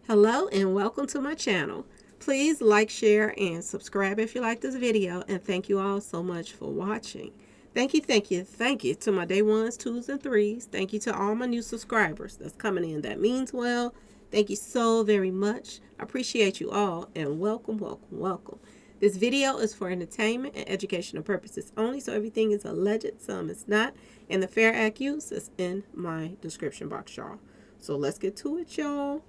Hello and welcome to my channel. Please like, share, and subscribe if you like this video, and thank you all so much for watching. Thank you to my day ones, twos, and threes. Thank you to all my new subscribers that's coming in. That means well. Thank you so very much. I appreciate you all, and welcome, welcome, welcome. This video is for entertainment and educational purposes only, so everything is alleged, some is not, and the fair accuse is in my description box, y'all. So let's get to it, y'all.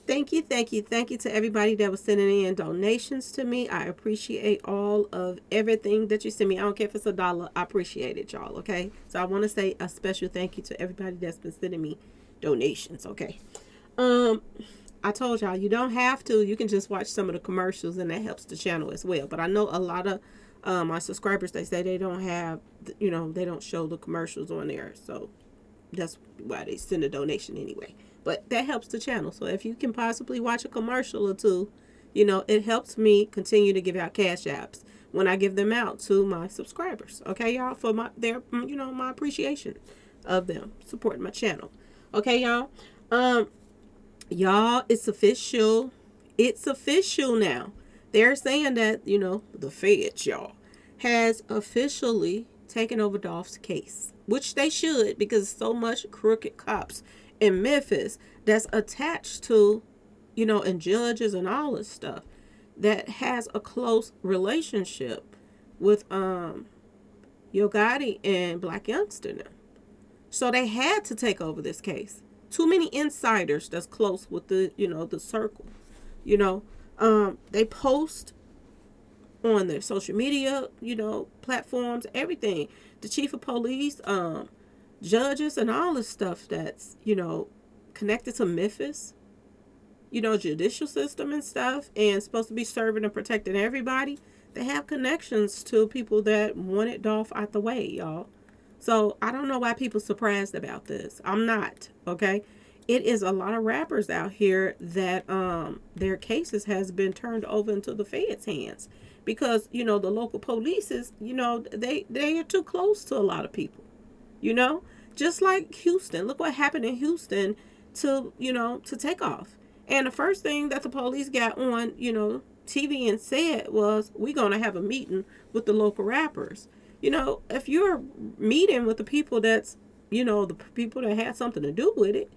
Thank you to everybody that was sending in donations to me. I appreciate all of everything that you send me. I don't care if it's $1. I appreciate it, y'all, okay? So I want to say a special thank you to everybody that's been sending me donations, okay? I told y'all, you don't have to. You can just watch some of the commercials, and that helps the channel as well. But I know a lot of my subscribers, they say they don't have, they don't show the commercials on there. So that's why they send a donation anyway. But that helps the channel. So if you can possibly watch a commercial or two, it helps me continue to give out cash apps when I give them out to my subscribers. Okay, y'all, for my appreciation of them supporting my channel. Okay, y'all. Y'all, it's official. It's official now. They're saying that, the feds, y'all, has officially taken over Dolph's case, which they should, because so much crooked cops in Memphis that's attached to, and judges and all this stuff that has a close relationship with Yo Gotti and Black Youngster now. So they had to take over this case. Too many insiders that's close with the, the circle. They post on their social media, platforms, everything. The chief of police, judges, and all this stuff that's, connected to Memphis, judicial system and stuff, and supposed to be serving and protecting everybody. They have connections to people that wanted Dolph out the way, y'all. So I don't know why people surprised about this. I'm not, okay? It is a lot of rappers out here that their cases has been turned over into the feds' hands because, the local police is, they are too close to a lot of people, just like Houston. Look what happened in Houston to take off. And the first thing that the police got on, TV and said was, we're going to have a meeting with the local rappers. If you're meeting with the people that's, the people that had something to do with it,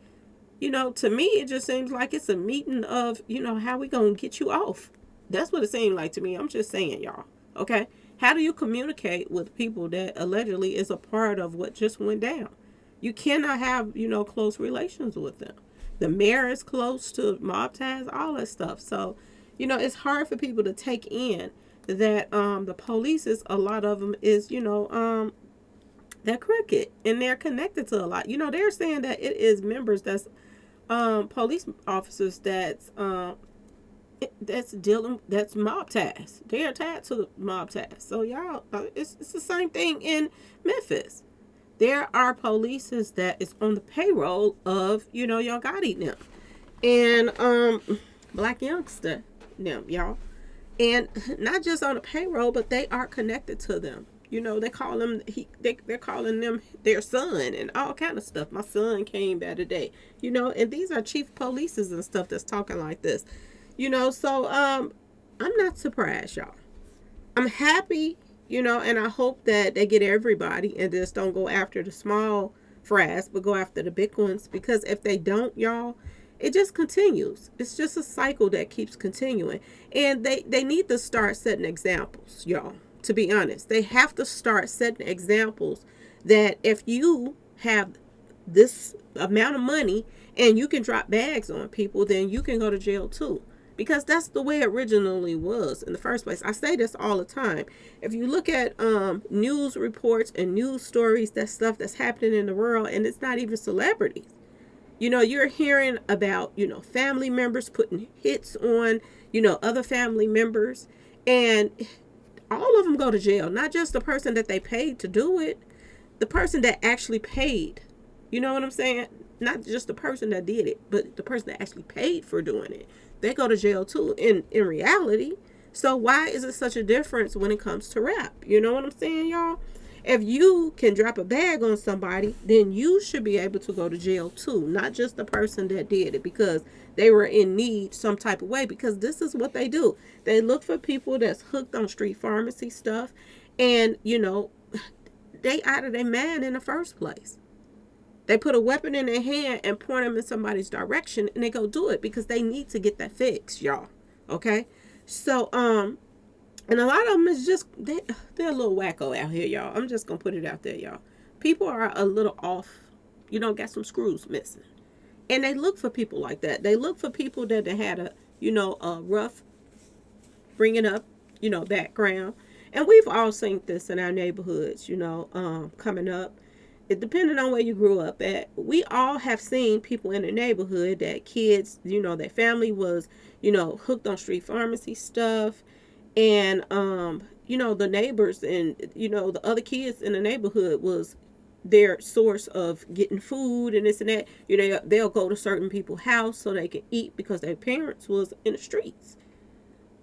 to me, it just seems like it's a meeting of, how we going to get you off. That's what it seemed like to me. I'm just saying, y'all. Okay. How do you communicate with people that allegedly is a part of what just went down? You cannot have, close relations with them. The mayor is close to mob ties, all that stuff. So, it's hard for people to take in that the police is, a lot of them is, they're crooked and they're connected to a lot. They're saying that it is members that's police officers that's mob ties. They are tied to the mob ties. So y'all, it's the same thing in Memphis. There are polices that is on the payroll of Yo Gotti them and Black Youngster them, y'all. And not just on the payroll, but they are connected to them. They call them, they're calling them their son and all kind of stuff. My son came back today, and these are chief polices and stuff that's talking like this, so I'm not surprised, y'all. I'm happy, and I hope that they get everybody and just don't go after the small fries, but go after the big ones, because if they don't, y'all, it just continues. It's just a cycle that keeps continuing. And they need to start setting examples, y'all. To be honest, they have to start setting examples that if you have this amount of money and you can drop bags on people, then you can go to jail too. Because that's the way it originally was in the first place. I say this all the time. If you look at news reports and news stories, that stuff that's happening in the world, and it's not even celebrities. You're hearing about, family members putting hits on, other family members, and all of them go to jail. Not just the person that they paid to do it, the person that actually paid. You know what I'm saying? Not just the person that did it, but the person that actually paid for doing it. They go to jail too in reality. So why is it such a difference when it comes to rap? You know what I'm saying, y'all? If you can drop a bag on somebody, then you should be able to go to jail too, not just the person that did it because they were in need some type of way. Because this is what they do. They look for people that's hooked on street pharmacy stuff, and they out of their man in the first place. They put a weapon in their hand and point them in somebody's direction, and they go do it because they need to get that fixed, y'all. Okay, so and a lot of them is just they're a little wacko out here, y'all. I'm just gonna put it out there, y'all. People are a little off, got some screws missing, and they look for people like that. They look for people that had a rough bringing up, background, and we've all seen this in our neighborhoods, coming up. It depending on where you grew up at, we all have seen people in the neighborhood that kids, their family was, hooked on street pharmacy stuff, and the neighbors and the other kids in the neighborhood was their source of getting food and this and that. They'll go to certain people's house so they can eat because their parents was in the streets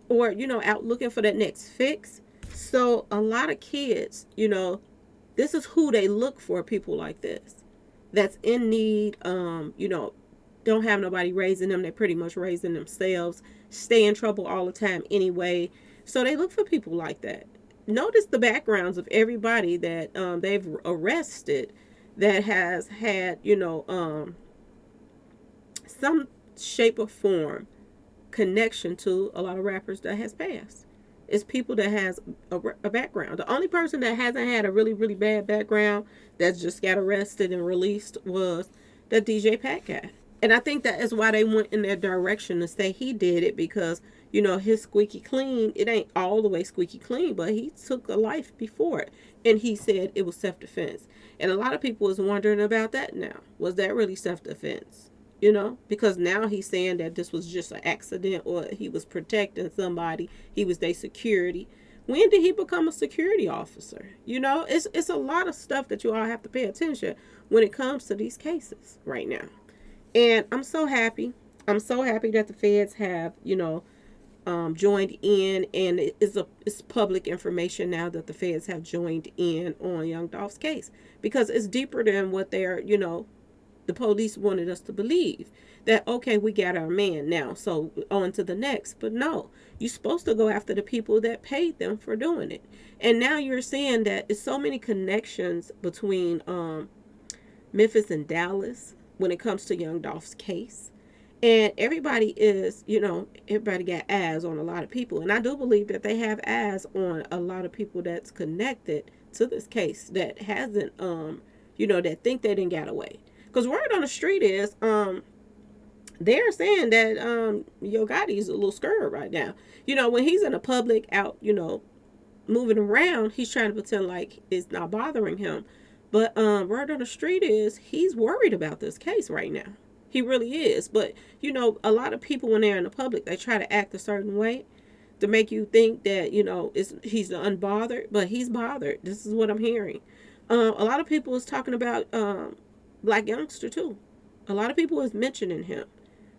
or out looking for that next fix. So a lot of kids, this is who they look for, people like this that's in need, don't have nobody raising them. They're pretty much raising themselves, stay in trouble all the time anyway. So they look for people like that. Notice the backgrounds of everybody that they've arrested that has had, some shape or form connection to a lot of rappers that has passed. It's people that has a background. The only person that hasn't had a really, really bad background that just got arrested and released was the DJ Pat guy. And I think that is why they went in their direction to say he did it because, his squeaky clean, it ain't all the way squeaky clean, but he took a life before it. And he said it was self-defense. And a lot of people is wondering about that now. Was that really self-defense? Because now he's saying that this was just an accident or he was protecting somebody. He was their security. When did he become a security officer? It's a lot of stuff that you all have to pay attention when it comes to these cases right now. And I'm so happy. I'm so happy that the feds have, joined in, and it's public information now that the feds have joined in on Young Dolph's case because it's deeper than what they're, the police wanted us to believe that, okay, we got our man now, so on to the next. But no, you're supposed to go after the people that paid them for doing it. And now you're seeing that it's so many connections between Memphis and Dallas when it comes to Young Dolph's case. And everybody is, everybody got eyes on a lot of people. And I do believe that they have eyes on a lot of people that's connected to this case that hasn't, that think they didn't get away. Because word on the street is, they're saying that Yo Gotti is a little scared right now. When he's in the public out, moving around, he's trying to pretend like it's not bothering him. But word on the street is he's worried about this case right now. He really is. But, a lot of people when they're in the public, they try to act a certain way to make you think that, he's unbothered. But he's bothered. This is what I'm hearing. A lot of people is talking about Black Youngster too. A lot of people is mentioning him.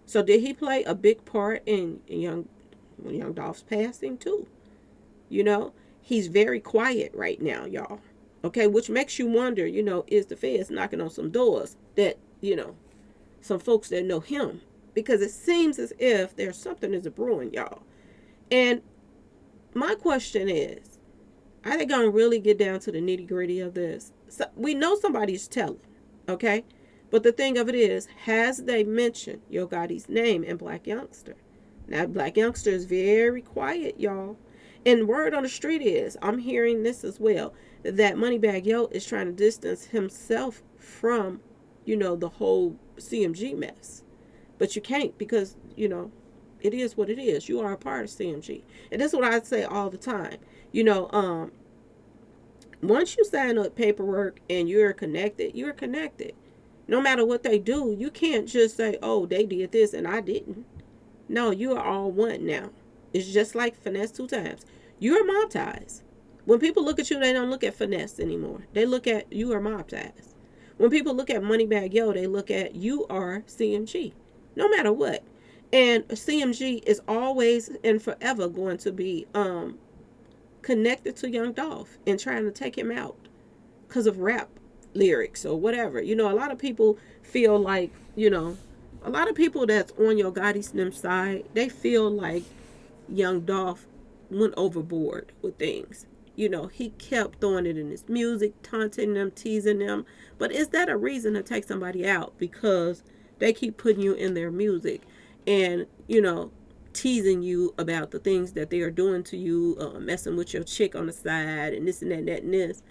So did he play a big part in Young Dolph's passing too? He's very quiet right now, y'all. Okay, which makes you wonder, is the feds knocking on some doors that, some folks that know him? Because it seems as if there's something is brewing, y'all. And my question is, are they going to really get down to the nitty gritty of this? So we know somebody's telling, okay? But the thing of it is, has they mentioned Yo Gotti's name in Black Youngster? Now, Black Youngster is very quiet, y'all. And word on the street is, I'm hearing this as well, that Moneybagg Yo is trying to distance himself from, the whole CMG mess. But you can't because, it is what it is. You are a part of CMG. And that's what I say all the time. Once you sign up paperwork and you're connected, you're connected. No matter what they do, you can't just say, oh, they did this and I didn't. No, you are all one now. It's just like finesse two times. You are mob ties. When people look at you, they don't look at finesse anymore. They look at you are mob ties. When people look at Moneybagg Yo, they look at you are CMG. No matter what. And CMG is always and forever going to be connected to Young Dolph and trying to take him out. because of rap lyrics or whatever. You know, a lot of people feel like, a lot of people that's on Yo Gotti Slim side, they feel like Young Dolph went overboard with things. You know, he kept throwing it in his music, taunting them, teasing them. But is that a reason to take somebody out because they keep putting you in their music and, teasing you about the things that they are doing to you, messing with your chick on the side and this and that and that and this?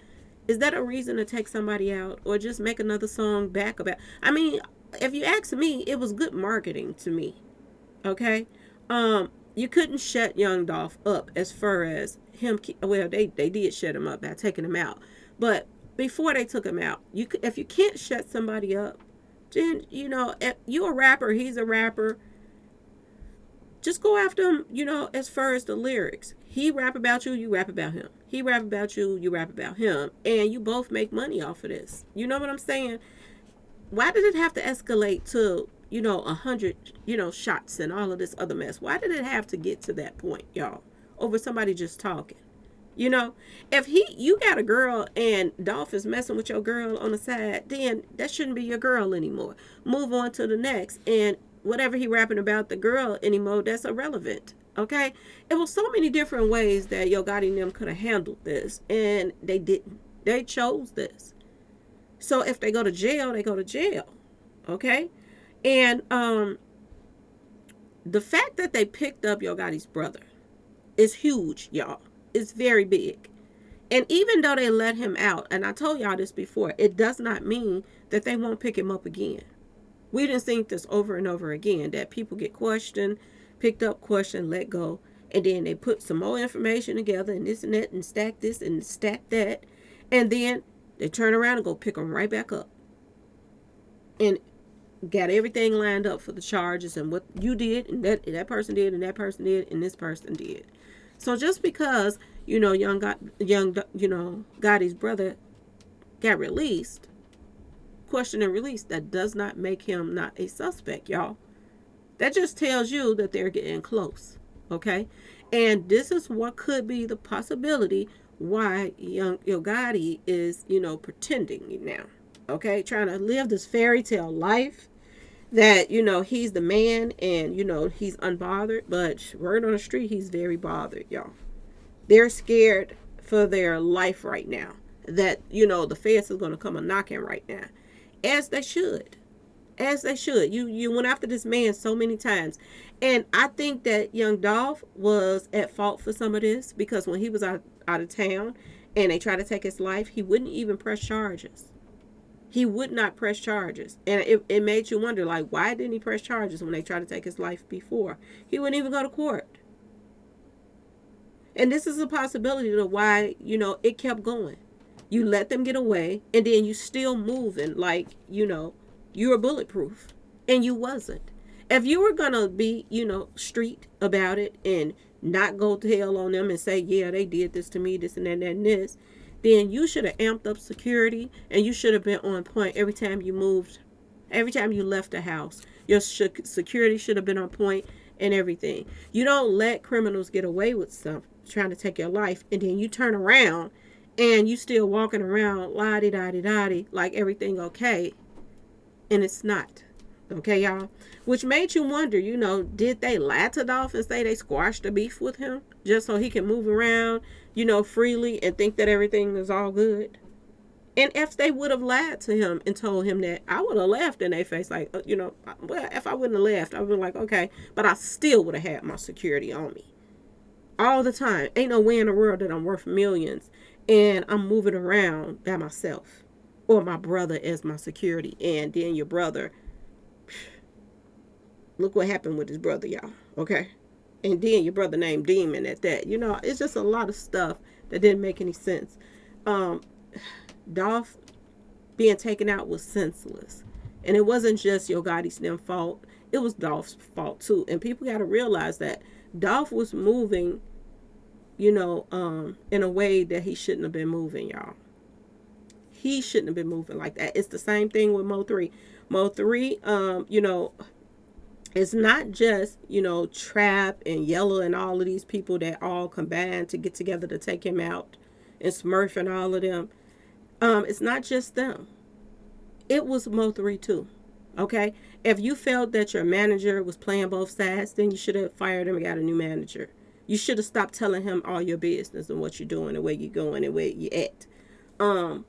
Is that a reason to take somebody out or just make another song back about? I mean, if you ask me, it was good marketing to me. Okay? You couldn't shut Young Dolph up as far as him. Well, they did shut him up by taking him out. But before they took him out, if you can't shut somebody up, then, if you're a rapper, he's a rapper, just go after him, as far as the lyrics. He rap about you, you rap about him. He rap about you, you rap about him. And you both make money off of this. You know what I'm saying? Why did it have to escalate to, 100, shots and all of this other mess? Why did it have to get to that point, y'all? Over somebody just talking. If you got a girl and Dolph is messing with your girl on the side, then that shouldn't be your girl anymore. Move on to the next. And whatever he rapping about the girl anymore, that's irrelevant. Okay? It was so many different ways that Yo Gotti and them could have handled this. And they didn't. They chose this. So if they go to jail, they go to jail. Okay? And the fact that they picked up Yo Gotti's brother is huge, y'all. It's very big. And even though they let him out, and I told y'all this before, it does not mean that they won't pick him up again. We didn't see this over and over again, that people get questioned, picked up, questioned, let go, and then they put some more information together and this and that and stack this and stack that, and then they turn around and go pick them right back up. And got everything lined up for the charges and what you did and that person did and that person did and this person did. So just because, Gotti's brother got released, questioned and released, that does not make him not a suspect, y'all. That just tells you that they're getting close, okay? And this is what could be the possibility why Yo Gotti is, pretending now, okay? Trying to live this fairy tale life that, he's the man and, he's unbothered. But word on the street, he's very bothered, y'all. They're scared for their life right now. That, the feds is going to come a knocking right now. As they should. As they should. You went after this man so many times. And I think that Young Dolph was at fault for some of this. Because when he was out of town and they tried to take his life, he wouldn't even press charges. He would not press charges. And it made you wonder, like, why didn't he press charges when they tried to take his life before? He wouldn't even go to court. And this is a possibility to why, it kept going. You let them get away, and then you still moving like, you were bulletproof. And you wasn't. If you were going to be, street about it and not go to hell on them and say, yeah, they did this to me, this and that and this, then you should have amped up security and you should have been on point every time you moved, every time you left the house. Your security should have been on point and everything. You don't let criminals get away with stuff, trying to take your life, and then you turn around and you still walking around la-di-da-di-da-di like everything okay, and it's not. Okay, y'all? Which made you wonder, did they lie to Dolph and say they squashed the beef with him just so he can move around, freely and think that everything is all good? And if they would have lied to him and told him that, I would have laughed in their face like, well, if I wouldn't have laughed, I would have been like, okay, but I still would have had my security on me. All the time. Ain't no way in the world that I'm worth millions and I'm moving around by myself or my brother as my security. And then your brother, look what happened with his brother, y'all. Okay? And then your brother named Demon at that. It's just a lot of stuff that didn't make any sense. Dolph being taken out was senseless. And it wasn't just Yo Gotti's them fault. It was Dolph's fault too. And people got to realize that Dolph was moving, in a way that he shouldn't have been moving, y'all. He shouldn't have been moving like that. It's the same thing with Mo 3. Mo 3, it's not just, Trap and Yellow and all of these people that all combined to get together to take him out, and Smurf and all of them. It's not just them. It was Mo3 too. Okay? If you felt that your manager was playing both sides, then you should have fired him and got a new manager. You should have stopped telling him all your business and what you're doing and where you're going and where you're at. Um,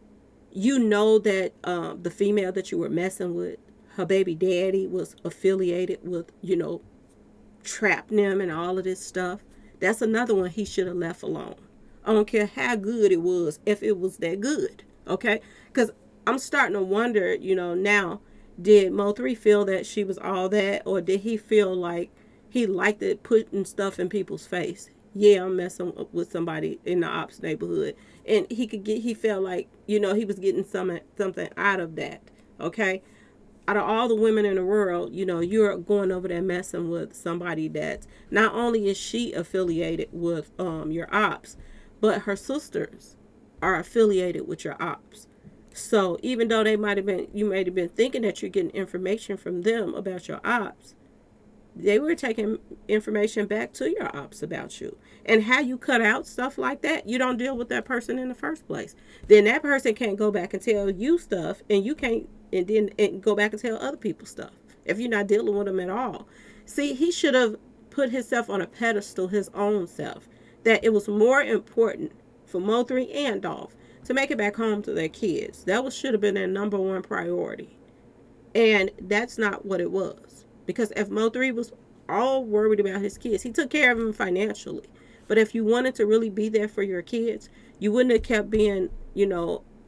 you know that the female that you were messing with, her baby daddy was affiliated with, Trap them and all of this stuff. That's another one he should have left alone. I don't care how good it was, if it was that good. Okay? Because I'm starting to wonder, now, did Mo3 feel that she was all that, or did he feel like he liked it putting stuff in people's face? Yeah, I'm messing with somebody in the ops neighborhood. And he felt like, he was getting something out of that. Okay? Out of all the women in the world, you're going over there messing with somebody that not only is she affiliated with your ops, but her sisters are affiliated with your ops. So even though you might have been thinking that you're getting information from them about your ops, they were taking information back to your ops about you. And how you cut out stuff like that, you don't deal with that person in the first place. Then that person can't go back and tell you stuff, and you can't and go back and tell other people stuff if you're not dealing with them at all. See, he should have put himself on a pedestal, his own self, that it was more important for Mo3 and Dolph to make it back home to their kids. That should have been their number one priority. And that's not what it was. Because if Mo3 was all worried about his kids, he took care of them financially. But if you wanted to really be there for your kids, you wouldn't have kept being,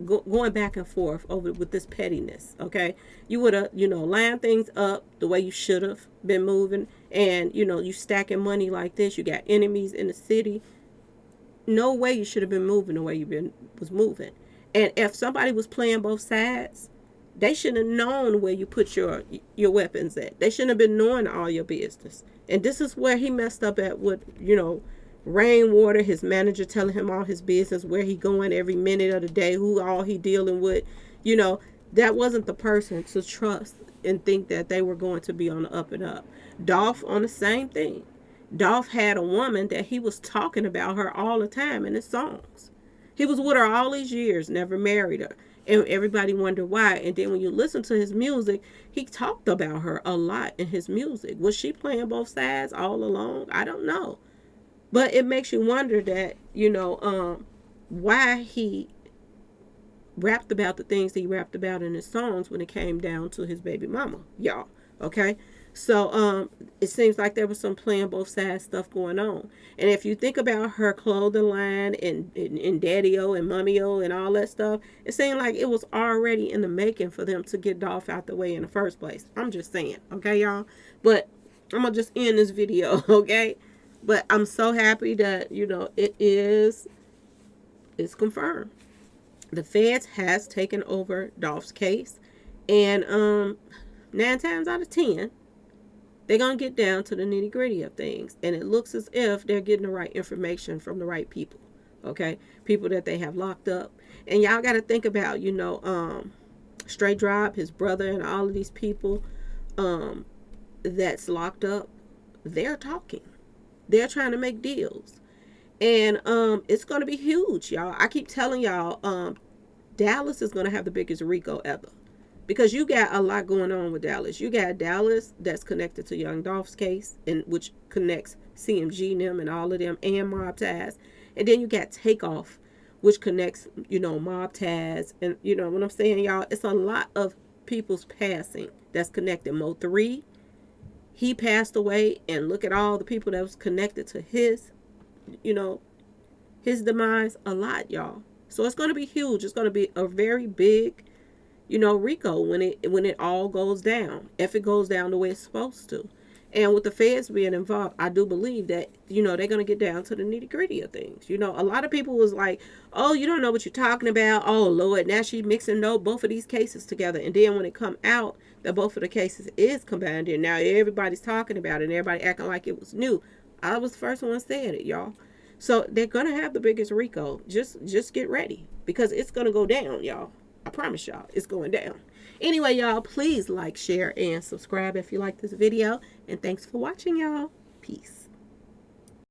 going back and forth over with this pettiness. Okay, you would have, lined things up the way you should have been moving. And you stacking money like this, you got enemies in the city. No way you should have been moving the way was moving. And if somebody was playing both sides, they shouldn't have known where you put your weapons at. They shouldn't have been knowing all your business. And this is where he messed up at with, Rainwater, his manager telling him all his business, where he going every minute of the day, who all he dealing with. That wasn't the person to trust and think that they were going to be on the up and up. Dolph on the same thing. Dolph had a woman that he was talking about her all the time in his songs. He was with her all these years, never married her. And everybody wondered why. And then when you listen to his music, he talked about her a lot in his music. Was she playing both sides all along? I don't know. But it makes you wonder that, why he rapped about the things that he rapped about in his songs when it came down to his baby mama, y'all. Okay? So it seems like there was some playing both sides stuff going on. And if you think about her clothing line and Daddy-O and Mummy-O and all that stuff, it seemed like it was already in the making for them to get Dolph out the way in the first place. I'm just saying, okay, y'all? But I'm going to just end this video, okay? But I'm so happy that, it's confirmed. The feds has taken over Dolph's case. And 9 times out of 10, they're going to get down to the nitty gritty of things. And it looks as if they're getting the right information from the right people. Okay? People that they have locked up. And y'all got to think about, Straight Drop, his brother, and all of these people that's locked up. They're talking. They're trying to make deals. And it's going to be huge, y'all. I keep telling y'all, Dallas is going to have the biggest RICO ever. Because you got a lot going on with Dallas. You got Dallas that's connected to Young Dolph's case, and which connects CMG them and all of them, and Mob Ties. And then you got Takeoff, which connects, Mob Ties. And you know what I'm saying, y'all? It's a lot of people's passing that's connected. Mo3, he passed away, and look at all the people that was connected to his, his demise. A lot, y'all. So it's going to be huge. It's going to be a very big, RICO when it all goes down, if it goes down the way it's supposed to. And with the feds being involved, I do believe that, they're going to get down to the nitty gritty of things. A lot of people was like, oh, you don't know what you're talking about. Oh, Lord, now she's mixing both of these cases together. And then when it come out that both of the cases is combined, and now everybody's talking about it and everybody acting like it was new. I was the first one saying it, y'all. So they're going to have the biggest RICO. Just get ready, because it's going to go down, y'all. I promise y'all, it's going down. Anyway, y'all, please like, share, and subscribe if you like this video. And thanks for watching, y'all. Peace.